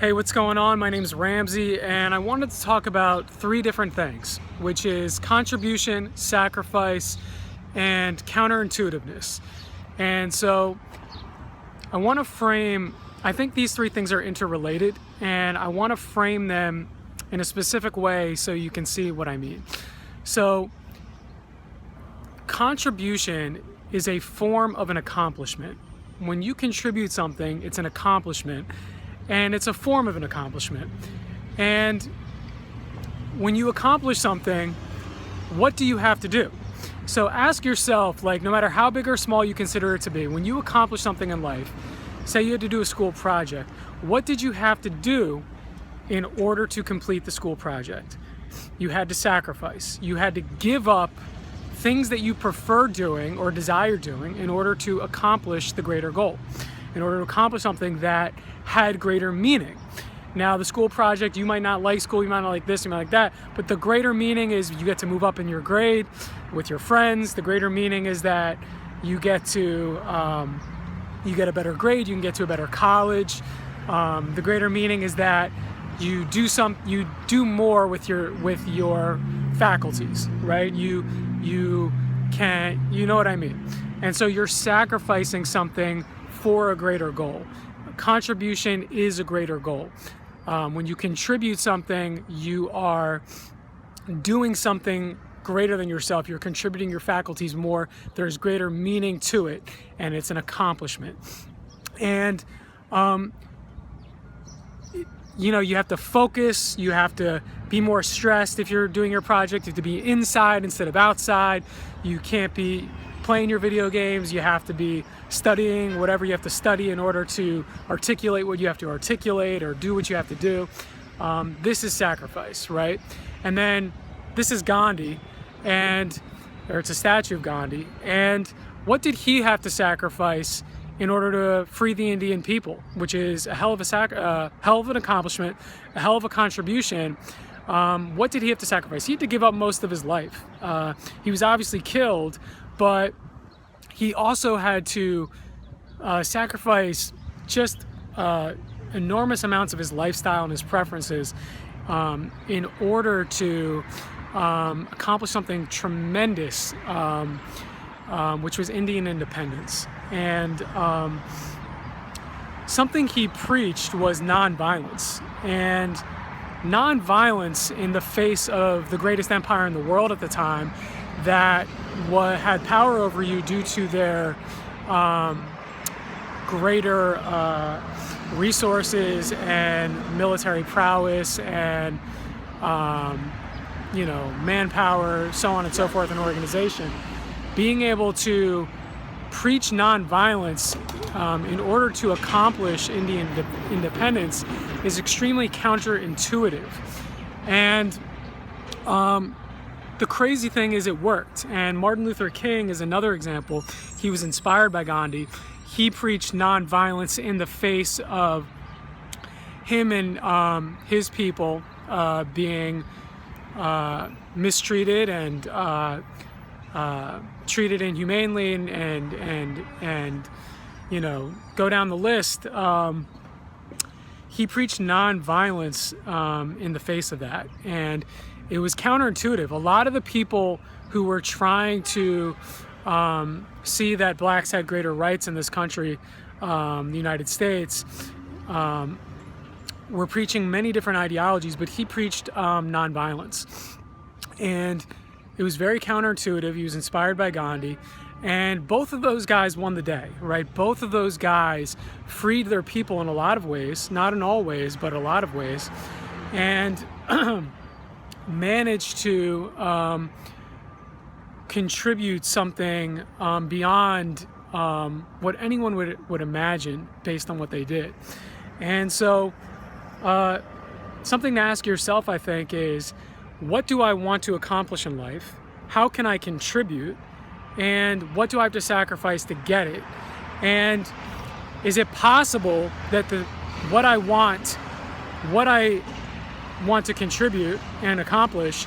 Hey, what's going on? My name's Ramsey, and I wanted to talk about three different things, which is contribution, sacrifice, and counterintuitiveness. And so I want to frame, I think these three things are interrelated, and I want to frame them in a specific way so you can see what I mean. So contribution is a form of an accomplishment. When you contribute something, it's an accomplishment. And it's a form of an accomplishment. And when you accomplish something, what do you have to do? So ask yourself, no matter how big or small you consider it to be, when you accomplish something in life, say you had to do a school project, what did you have to do in order to complete the school project? You had to sacrifice. You had to give up things that you prefer doing or desire doing in order to accomplish the greater goal, in order to accomplish something that had greater meaning. Now, the school project, you might not like school, you might not like this, you might like that, but the greater meaning is you get to move up in your grade with your friends. The greater meaning is that you get to, you get a better grade, you can get to a better college. The greater meaning is that you do more with your faculties, right? You know what I mean? And so you're sacrificing something for a greater goal. Contribution is a greater goal. When you contribute something, you are doing something greater than yourself. You're contributing your faculties more. There's greater meaning to it, and it's an accomplishment. And you have to focus. You have to be more stressed if you're doing your project. You have to be inside instead of outside. You can't be playing your video games. You have to be studying whatever you have to study in order to articulate what you have to articulate or do what you have to do. This is sacrifice, right? And then this is Gandhi, or it's a statue of Gandhi. And what did he have to sacrifice in order to free the Indian people, which is a hell of an accomplishment, a hell of a contribution. What did he have to sacrifice? He had to give up most of his life. He was obviously killed, but he also had to sacrifice just enormous amounts of his lifestyle and his preferences in order to accomplish something tremendous, which was Indian independence. And something he preached was nonviolence. And nonviolence in the face of the greatest empire in the world at the time that had power over you due to their greater resources and military prowess and manpower, so on and so forth, an organization. Being able to preach nonviolence in order to accomplish Indian independence is extremely counterintuitive. And the crazy thing is it worked. And Martin Luther King is another example. He was inspired by Gandhi. He preached nonviolence in the face of him and his people being mistreated and treated inhumanely and go down the list. He preached nonviolence in the face of that, and it was counterintuitive. A lot of the people who were trying to see that blacks had greater rights in this country, the United States, were preaching many different ideologies, but he preached nonviolence. And it was very counterintuitive. He was inspired by Gandhi. And both of those guys won the day, right? Both of those guys freed their people in a lot of ways, not in all ways, but a lot of ways, and managed to contribute something beyond what anyone would imagine based on what they did. And so something to ask yourself, I think, is what do I want to accomplish in life? How can I contribute? And what do I have to sacrifice to get it? And is it possible that what I want to contribute and accomplish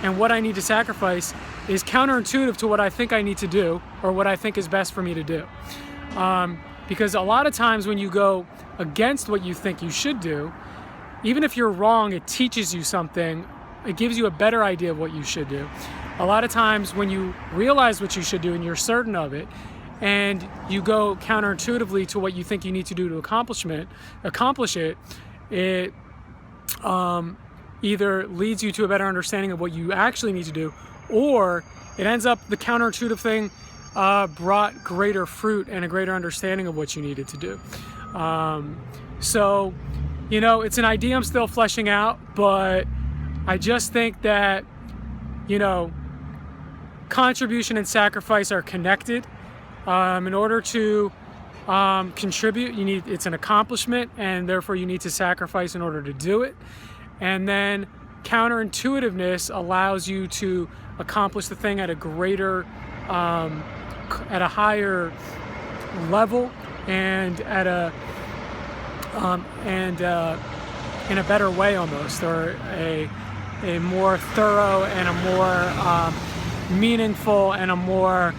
and what I need to sacrifice is counterintuitive to what I think I need to do or what I think is best for me to do. Because a lot of times when you go against what you think you should do, even if you're wrong, it teaches you something. It gives you a better idea of what you should do. A lot of times when you realize what you should do and you're certain of it, and you go counterintuitively to what you think you need to do to accomplish it, it either leads you to a better understanding of what you actually need to do, or it ends up, the counterintuitive thing brought greater fruit and a greater understanding of what you needed to do. So, you know, it's an idea I'm still fleshing out, but I just think that, you know, contribution and sacrifice are connected. In order to contribute, it's an accomplishment, and therefore you need to sacrifice in order to do it. And then counterintuitiveness allows you to accomplish the thing at a greater, at a higher level, and at a in a better way almost, or a more thorough and a more meaningful and a more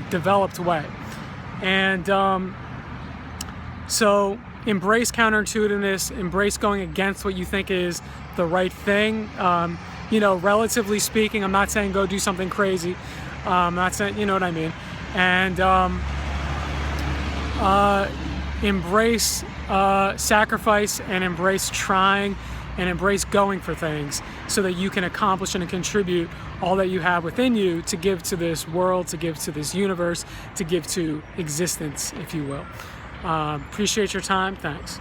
developed way. And so embrace counterintuitiveness, embrace going against what you think is the right thing. You know, relatively speaking, I'm not saying go do something crazy. I'm not saying, you know what I mean. And embrace sacrifice, and embrace trying, and embrace going for things so that you can accomplish and contribute all that you have within you to give to this world, to give to this universe, to give to existence, if you will. Appreciate your time. Thanks.